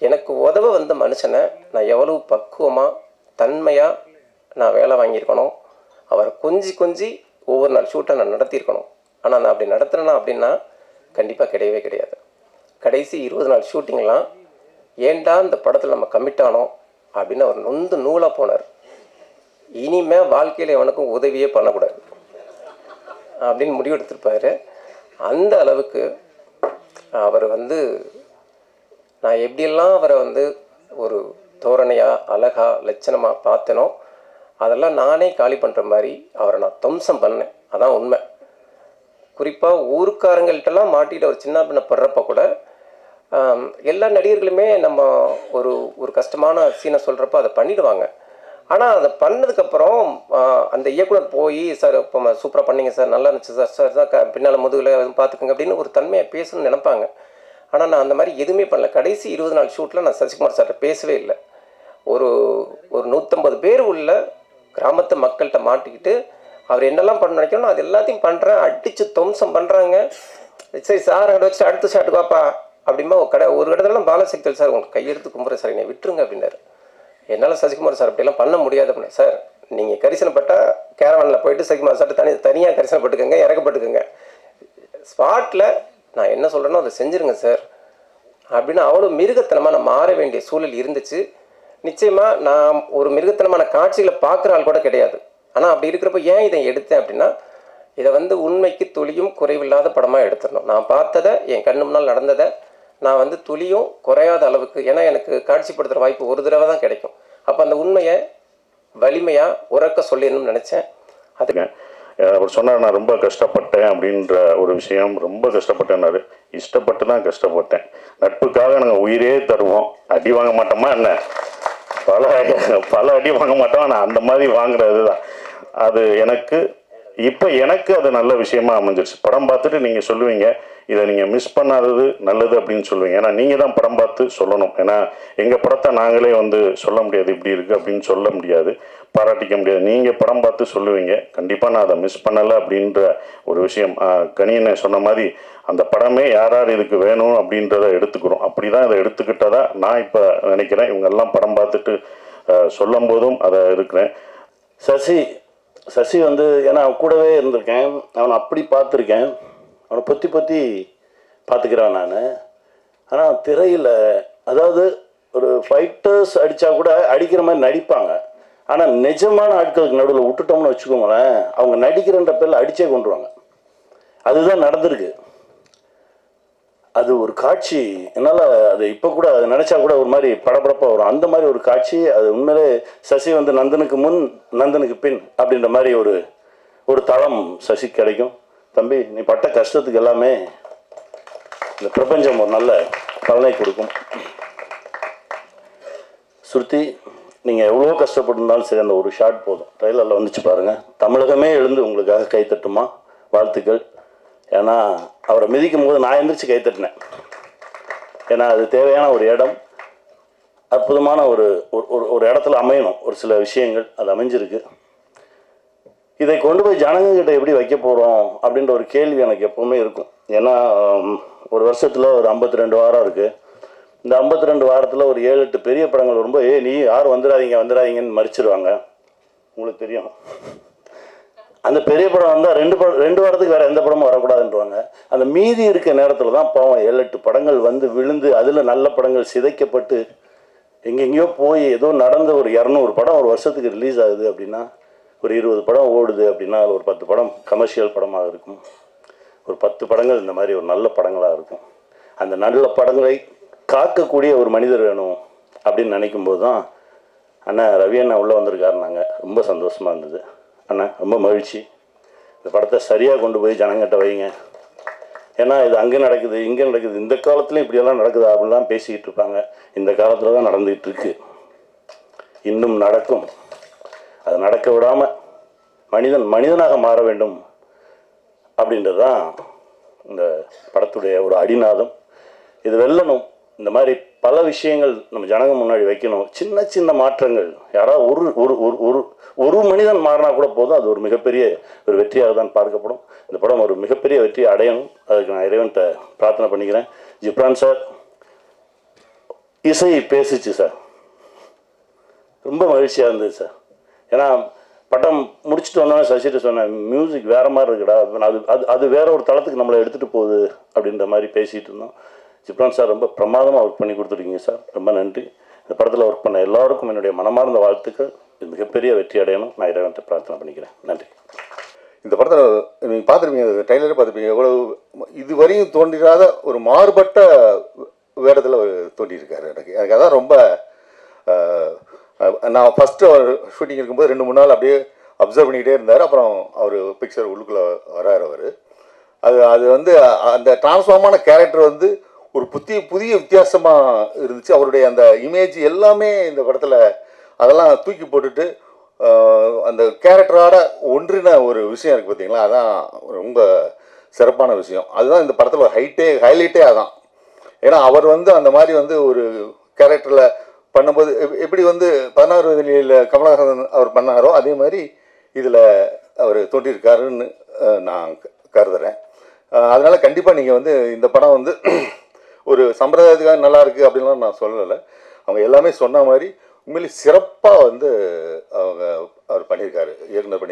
எனக்கு உதவ வந்த மனுஷனை நான் எவ்வளவு பக்குவமாக தன்மையாக நான் வேலை வாங்கியிருக்கணும், அவரை கொஞ்சி கொஞ்சி ஒவ்வொரு நாள் ஷூட்டை நான் நடத்தியிருக்கணும். ஆனால் நான் அப்படி நடத்துகிறேன்னா அப்படின்னா கண்டிப்பாக கிடையவே கிடையாது. கடைசி 20 நாள் ஷூட்டிங்லாம் ஏண்டா இந்த படத்தில் நம்ம கமிட் ஆனோம் அப்படின்னு அவர் நொந்து நூலாக போனார். இனிமேல் வாழ்க்கையில் எவனுக்கும் உதவியே பண்ணக்கூடாது அப்படின்னு முடிவெடுத்திருப்பார். அந்த அளவுக்கு அவர் நான் எப்படியெல்லாம் அவரை ஒரு தோரணையாக அழகாக லட்சணமாக பார்த்தனோ அதெல்லாம் நானே காலி பண்ணுற மாதிரி அவரை நான் துவம்சம் பண்ணேன். அதான் உண்மை. குறிப்பாக ஊருக்காரங்கள்ட்டெல்லாம் மாட்டிகிட்டு ஒரு சின்ன பின்ன படுறப்ப கூட எல்லா நடிகர்களுமே நம்ம ஒரு கஷ்டமான சீனை சொல்கிறப்ப அதை பண்ணிவிடுவாங்க. ஆனால் அதை பண்ணதுக்கப்புறம் அந்த இயக்குனர் போய் சார் இப்போ சூப்பராக பண்ணிங்க சார், நல்லா இருந்துச்சு சார், சார் தான் பின்னால் முதுகில் பார்த்துக்குங்க அப்படின்னு ஒரு தன்மையை பேசணும்னு நினைப்பாங்க. ஆனால் நான் அந்த மாதிரி எதுவுமே பண்ணல. கடைசி 20 நாள் ஷூட்டில் நான் சசிகுமார் சார்கிட்ட பேசவே இல்லை. ஒரு 150 பேர் உள்ள கிராமத்து மக்கள்கிட்ட மாட்டிக்கிட்டு அவர் என்னெல்லாம் பண்ண நினைக்கணும் அது எல்லாத்தையும் பண்ணுறேன். அடித்து துவம்சம் பண்ணுறாங்க. சரி சார் அங்கே வச்சு அடுத்த ஷாட்டுக்கு வாப்பா அப்படிமா ஒரு இடத்துலலாம் பாலசக்தியில் சார் உங்களுக்கு கையெடுத்து கும்புறேன் சார் என்னை விட்டுருங்க அப்படின்னாரு. என்னால் சசிகுமார் சார் அப்படிலாம் பண்ண முடியாது அப்படின்னா, சார் நீங்கள் கரிசனப்பட்டால் கேரவனில் போயிட்டு சசிகுமார் சார்ட்டு தனியாக கரிசனப்பட்டுக்கோங்க, இறக்கப்பட்டுக்கோங்க, ஸ்பாட்டில் நான் என்ன சொல்கிறேனோ அதை செஞ்சுருங்க சார் அப்படின்னு அவ்வளோ மிருகத்தனமாக நான் மாற வேண்டிய சூழல் இருந்துச்சு. நிச்சயமாக நான் ஒரு மிருகத்தனமான காட்சிகளை பார்க்குற ஆள் கூட கிடையாது. ஆனால் அப்படி இருக்கிறப்ப ஏன் இதை எடுத்தேன் அப்படின்னா, இதை உண்மைக்கு துளியும் குறைவில்லாத படமாக எடுத்துடணும். நான் பார்த்ததை என் கண்ணு முன்னால் நடந்ததை நான் துளியும் குறையாத அளவுக்கு, ஏன்னா எனக்கு காட்சிப்படுத்துகிற வாய்ப்பு ஒரு தடவை தான் கிடைக்கும். அப்போ அந்த உண்மையை வலிமையாக உறக்க சொல்லிடணும்னு நினச்சேன். அதுங்க அவர் சொன்னார் நான் ரொம்ப கஷ்டப்பட்டேன் அப்படின்ற ஒரு விஷயம். ரொம்ப கஷ்டப்பட்டேன்னாரு. இஷ்டப்பட்டு தான் கஷ்டப்பட்டேன். நட்புக்காக நாங்கள் உயிரே தருவோம். அடி வாங்க மாட்டோமா என்ன? பல அடி வாங்க மாட்டோம். ஆனால் அந்த மாதிரி வாங்குறது தான் அது எனக்கு அது நல்ல விஷயமா அமைஞ்சிருச்சு. படம் பார்த்துட்டு நீங்கள் சொல்லுவீங்க இதை நீங்கள் மிஸ் பண்ணாதது நல்லது அப்படின்னு சொல்லுவீங்க. ஏன்னா நீங்கள் தான் படம் பார்த்து சொல்லணும். ஏன்னா எங்கள் படத்தை நாங்களே சொல்ல முடியாது, இப்படி இருக்குது அப்படின்னு சொல்ல முடியாது, பாராட்டிக்க முடியாது. நீங்கள் படம் பார்த்து சொல்லுவீங்க. கண்டிப்பாக நான் அதை மிஸ் பண்ணலை அப்படின்ற ஒரு விஷயம். கணியனை சொன்ன மாதிரி அந்த படமே யார் யார் இதுக்கு வேணும் அப்படின்றத எடுத்துக்கிறோம். அப்படி தான் இதை எடுத்துக்கிட்டதா நான் இப்போ நினைக்கிறேன். இவங்கெல்லாம் படம் பார்த்துட்டு சொல்லும் போதும் அதை இருக்கிறேன். சசி ஏன்னா அவன் கூடவே இருந்திருக்கேன், அவனை அப்படி பார்த்துருக்கேன், அவனை பொத்தி பார்த்துக்கிறேன் நான். ஆனால் திரையில் அதாவது ஒரு ஃபைட்டர்ஸ் அடித்தா கூட அடிக்கிற மாதிரி நடிப்பாங்க. ஆனால் நிஜமான ஆட்களுக்கு நடுவில் விட்டுட்டோம்னு வச்சுக்கோங்களேன், அவங்க நடிக்கிறன்ற பேரில் அடித்தே கொண்டுருவாங்க. அதுதான் நடந்திருக்கு. அது ஒரு காட்சி, என்னால் அது இப்போ கூட அதை நினச்சா கூட ஒரு மாதிரி படபடப்பாக வரும். அந்த மாதிரி ஒரு காட்சி. அது உண்மையிலே சசி நந்தனுக்கு முன் நந்தனுக்கு பின் அப்படின்ற மாதிரி ஒரு தளம் சசி கிடைக்கும். தம்பி நீ பட்ட கஷ்டத்துக்கு எல்லாமே இந்த பிரபஞ்சம் ஒரு நல்ல பலனை கொடுக்கும். ஸ்ருதி நீங்கள் எவ்வளோ கஷ்டப்பட்டிருந்தாலும் சரி அந்த ஒரு ஷாட் போதும். ட்ரெயிலரில் வந்துச்சு பாருங்கள், தமிழகமே எழுந்து உங்களுக்காக கைத்தட்டுமா, வாழ்த்துக்கள். ஏன்னா அவரை மிதிக்கும் போது நான் எந்திரிச்சு கைத்தட்டினேன். ஏன்னா அது தேவையான ஒரு இடம், அற்புதமான ஒரு இடத்துல அமையணும் ஒரு சில விஷயங்கள், அது அமைஞ்சிருக்கு. இதை கொண்டு போய் ஜனங்கக்கிட்ட எப்படி வைக்க போகிறோம் அப்படின்ற ஒரு கேள்வி எனக்கு எப்போவுமே இருக்கும். ஏன்னா ஒரு வருஷத்தில் ஒரு 52 வாரம் இருக்குது. இந்த 52 வாரத்தில் ஒரு 7-8 பெரிய படங்கள் வரும்போது நீ யாரும் வந்துடாதீங்கன்னு மறிச்சிருவாங்க. உங்களுக்கு தெரியும், அந்த பெரிய படம் வந்தால் 2 வாரத்துக்கு வேறு எந்த படமும் வரக்கூடாதுன்றவாங்க. அந்த மீதி இருக்க நேரத்தில் தான் பாவம் 7-8 படங்கள் விழுந்து அதில் நல்ல படங்கள் சிதைக்கப்பட்டு எங்கெங்கேயோ போய் ஏதோ நடந்த ஒரு 200 படம் ஒரு வருஷத்துக்கு ரிலீஸ் ஆகுது அப்படின்னா, ஒரு 20 படம் ஓடுது அப்படின்னா அதில் ஒரு 10 படம் கமர்ஷியல் படமாக இருக்கும், ஒரு 10 படங்கள் இந்த மாதிரி ஒரு நல்ல படங்களாக இருக்கும். அந்த நல்ல படங்களை காக்கக்கூடிய ஒரு மனிதர் வேணும் அப்படின்னு நினைக்கும்போது தான் அண்ணா ரவி அண்ணா உள்ளே வந்திருக்காருனாங்க. ரொம்ப சந்தோஷமாக இருந்தது அண்ணா, ரொம்ப மகிழ்ச்சி. இந்த படத்தை சரியாக கொண்டு போய் ஜனங்கிட்ட வைங்க. ஏன்னா இது அங்கே நடக்குது இங்கே நடக்குது, இந்த காலத்துலேயும் இப்படியெல்லாம் நடக்குதா அப்படிலாம் பேசிக்கிட்டு இருப்பாங்க. இந்த காலத்தில் தான் நடந்துகிட்டு இருக்கு, இன்னும் நடக்கும். அதை நடக்க விடாமல் மனிதனாக மாற வேண்டும் அப்படின்றது தான் இந்த படத்துடைய ஒரு அடிநாதம். இது வெல்லணும். இந்த மாதிரி பல விஷயங்கள் நம்ம ஜனங்க முன்னாடி வைக்கணும். சின்ன சின்ன மாற்றங்கள், யாராவது ஒரு மனிதன் மாறினா கூட போதும், அது ஒரு மிகப்பெரிய ஒரு வெற்றியாக தான் பார்க்கப்படும். இந்த படம் ஒரு மிகப்பெரிய வெற்றியை அடையணும். அதுக்கு நான் இறைவன்கிட்ட பிரார்த்தனை பண்ணிக்கிறேன். ஜிப்ரான் சார் இசை பேசிச்சு சார். ரொம்ப மகிழ்ச்சியாக இருந்தது சார். ஏன்னா படம் முடிச்சுட்டு வந்தோன்னே சசிகிட்ட சொன்னேன், மியூசிக் வேறு மாதிரி இருக்குடா, அது அது அது வேற ஒரு தளத்துக்கு நம்மளை எடுத்துகிட்டு போகுது அப்படின்ற மாதிரி பேசிகிட்டு இருந்தோம். ஜிப்ரான் சார் ரொம்ப பிரமாதமாக ஒர்க் பண்ணி கொடுத்துருக்கீங்க சார், ரொம்ப நன்றி. இந்த படத்தில் ஒர்க் பண்ண எல்லாருக்கும் என்னுடைய மனமார்ந்த வாழ்த்துக்கள். இது மிகப்பெரிய வெற்றி அடையணும் நான் இறைவன்கிட்ட பிரார்த்தனை பண்ணிக்கிறேன். நன்றி. இந்த படத்தில் நீங்கள் பார்த்துருப்பீங்க, ட்ரைலரே பார்த்துருப்பீங்க, எவ்வளோ இதுவரையும் தோன்றிராத ஒரு மாறுபட்ட வேடத்தில் தோன்றியிருக்காரு. எனக்கு அதான் ரொம்ப நான் ஃபஸ்ட்டு அவர் ஷூட்டிங் இருக்கும்போது 2-3 நாள் அப்படியே அப்சர்வ் பண்ணிக்கிட்டே இருந்தார். அப்புறம் அவர் பிக்சர் உள்ளுக்குள்ளே வராரு அவர். அது வந்து அந்த டிரான்ஸ்ஃபார்மான கேரக்டர் வந்து ஒரு புதிய வித்தியாசமாக இருந்துச்சு. அவருடைய அந்த இமேஜ் எல்லாமே இந்த படத்தில் அதெல்லாம் தூக்கி போட்டுட்டு அந்த கேரக்டரோட ஒன்றின ஒரு விஷயம் இருக்குது பார்த்தீங்களா, அதான் ரொம்ப சிறப்பான விஷயம். அதுதான் இந்த படத்தில் ஒரு ஹைலைட்டே அதான். ஏன்னா அவர் வந்து அந்த மாதிரி வந்து ஒரு கேரக்டரில் பண்ணும்போது எப்படி வந்து 16 வயதில் கமலஹாசன் அவர் பண்ணாரோ அதே மாதிரி இதில் அவர் தோன்றியிருக்காருன்னு நான் கருதுகிறேன். அதனால் கண்டிப்பாக நீங்கள் வந்து இந்த படம் வந்து ஒரு சம்பிரதாயத்துக்காக நல்லா இருக்குது அப்படின்லாம் நான் சொல்லலை. அவங்க எல்லாமே சொன்ன மாதிரி உண்மையிலே சிறப்பாக வந்து அவர் பண்ணியிருக்காரு, இயக்குனர் பண்ணியிருக்காரு.